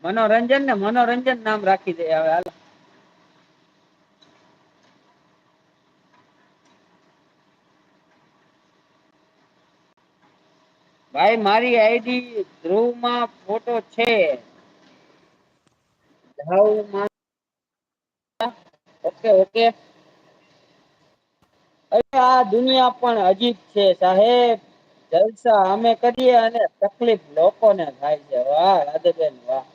મનોરંજન ને મનોરંજન નામ રાખી દે હવે હાલ. ભાઈ મારી આઈડી ધ્રુવમાં ફોટો છે. Okay okay. અરે આ દુનિયા પણ અજીબ છે સાહેબ. જલસા અમે કરીએ અને તકલીફ લોકોને થાય છે વાહ રાધેબેન વાહ.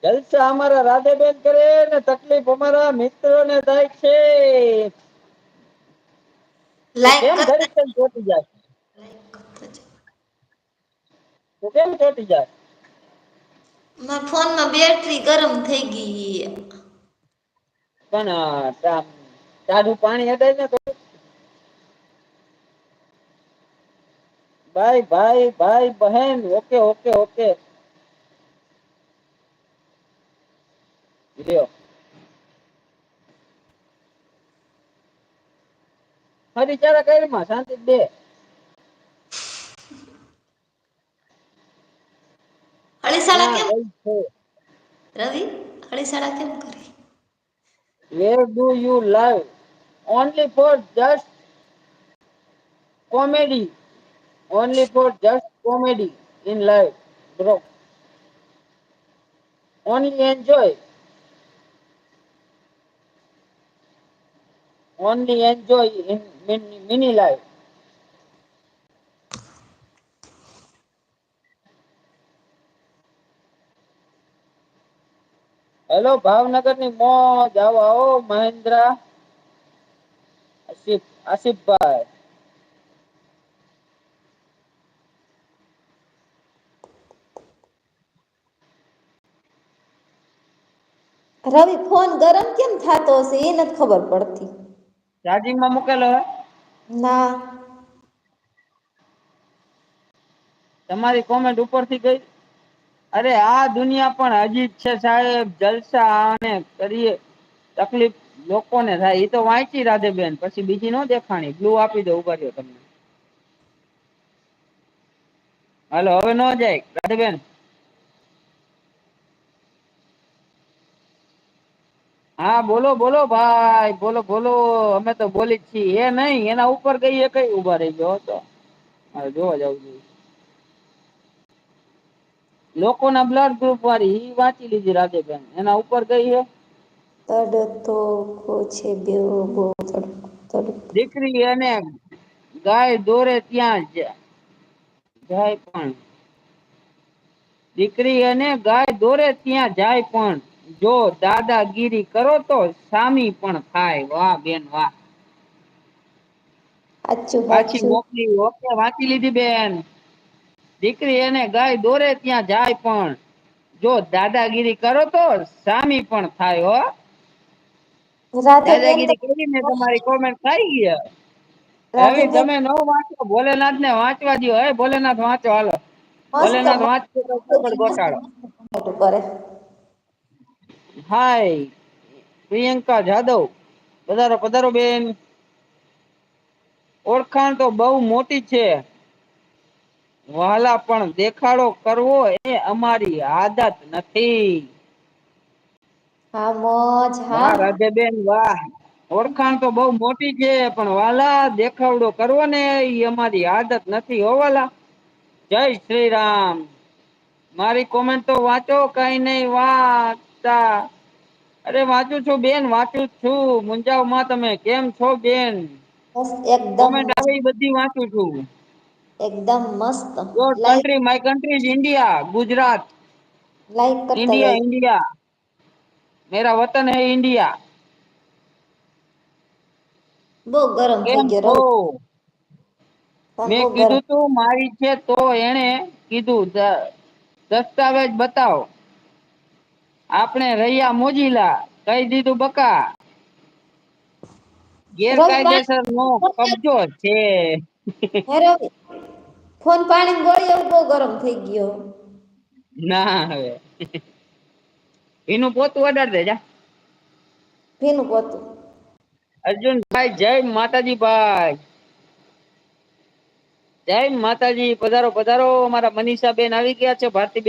જલસા અમારા રાધેબેન કરે ને તકલીફ અમારા મિત્રોને થાય છે. તું લાઈક કેમ કરતા ઘડી ચોટી જાય. તું કેમ ચોટી જાય. મારા ફોનમાં બેટરી ગરમ થઈ ગઈ. પણ ટાઢું પાણી હટાય ને તો. ભાઈ ભાઈ ભાઈ બહેન ઓકે ઓકે ઓકે. લ્યો. ફરી ચારા કમાં શાંતિ દે. અળીસાડા ક્યાં કેમ ગઈ છે. રવિ અળીસાડા કેમ કરે. Where do you live? Only for just comedy. Only for just comedy in life, bro. Only enjoy. Only enjoy in mini life. Hello Bhavnagar ની મોજ આવો આવો મહેન્દ્ર. આસિફભાઈ. રવિ ફોન ગરમ કેમ થતો હશે એ નથી ખબર પડતી. ચાર્જિંગ માં મુકેલો હે. ના. તમારી કોમેન્ટ ઉપર થી ગઈ. અરે આ દુનિયા પણ હજીબ છે સાહેબ જલસા આને કરીએ. તકલીફ લોકોને થાય એ તો વાંચી રાધે બેન પછી બીજી ન દેખાણી બ્લુ આપી દે ઉભા રહ્યો તમને. હાલો હવે ન જાય રાધેબેન. હા બોલો બોલો ભાઈ બોલો બોલો અમે તો બોલી છીએ એ નઈ એના ઉપર ગઈ. કઈ ઉભા રહી ગયો હતો મારે જોવા જવું જોઈ. લોકો ના બ્લડ ગ્રુપ વાળી વાંચી લીધી રાધેબેન એના ઉપર ગઈ છે. તડતો છે બેવો તડ. દીકરી અને ગાય દોરે ત્યાં જ જાય પણ. દીકરી અને ગાય દોરે ત્યાં જાય પણ. જો દાદાગીરી કરો તો સામી પણ થાય વાહ બેન વાહ. હાચું પાછી હાચું મોકલી ઓકે વાંચી લીધી બેન. દીકરી એને ગાય દોરે ત્યાં જાય પણ. જો દાદાગીરી કરો તો સામી પણ થાય હો. રાધે બેન તો દાદાગીરી કરીને તમારી કોમેન્ટ ખાઈ ગયા. રાધે હવે બેન તમે ન વાંચો ભોલેનાથ ને વાંચવા દો હે ભોલેનાથ વાંચો હાલો. મસ્ત ભોલેનાથ વાંચશે તો ખબર ગોટાળો. કરે. હાય પ્રિયંકા જાદવ પધારો પધારો બેન. ઓળખાણ તો બઉ મોટી છે. વાલા પણ દેખાડો કરવો એ અમારી આદત નથી. હા મોજ. હા વાહ રાધેબેન વાહ. ઓળખાણ તો બઉ મોટી છે પણ વાલા દેખાવડો કરવો ને ઈ અમારી આદત નથી હો વાલા જય શ્રી રામ. મારી કોમેન્ટ તો વાંચો કઈ નઈ વાચતા. અરે વાંચું છું બેન વાંચું છું મુંજાવમાં તમે કેમ છો બેન. બસ એકદમ કોમેન્ટ આવે મસ્ત એ બધી વાંચું છું. એકદમ મસ્ત your like country my country is India Gujarat. Like કરતા ઇન્ડિયા જાય ઇન્ડિયા મેરા વતન હૈ ઇન્ડિયા. બહુ ગરમ થઈ કેમ ગયો છો રવિ પણ મેં બહુ ગરમ કીધું તું મારી છે તો એને કીધું દસ્તાવેજ બતાવો. આપણે રૈયા મોજીલા કહી દીધું બકા. રવિ ગેરકાયદેસર નો પાણી કબજો છે. હે રવિ ફોન પાણી ગળી એવું બહુ ગરમ થઈ ગયો. ના હવે એનું પોતું વડાર દે જા. ફેનું પોતું. અર્જુનભાઈ જય માતાજી ભાઈ. જય માતાજી પધારો પધારો મારા મનીષા બેન આવી ગયા છે ભારતીબેન.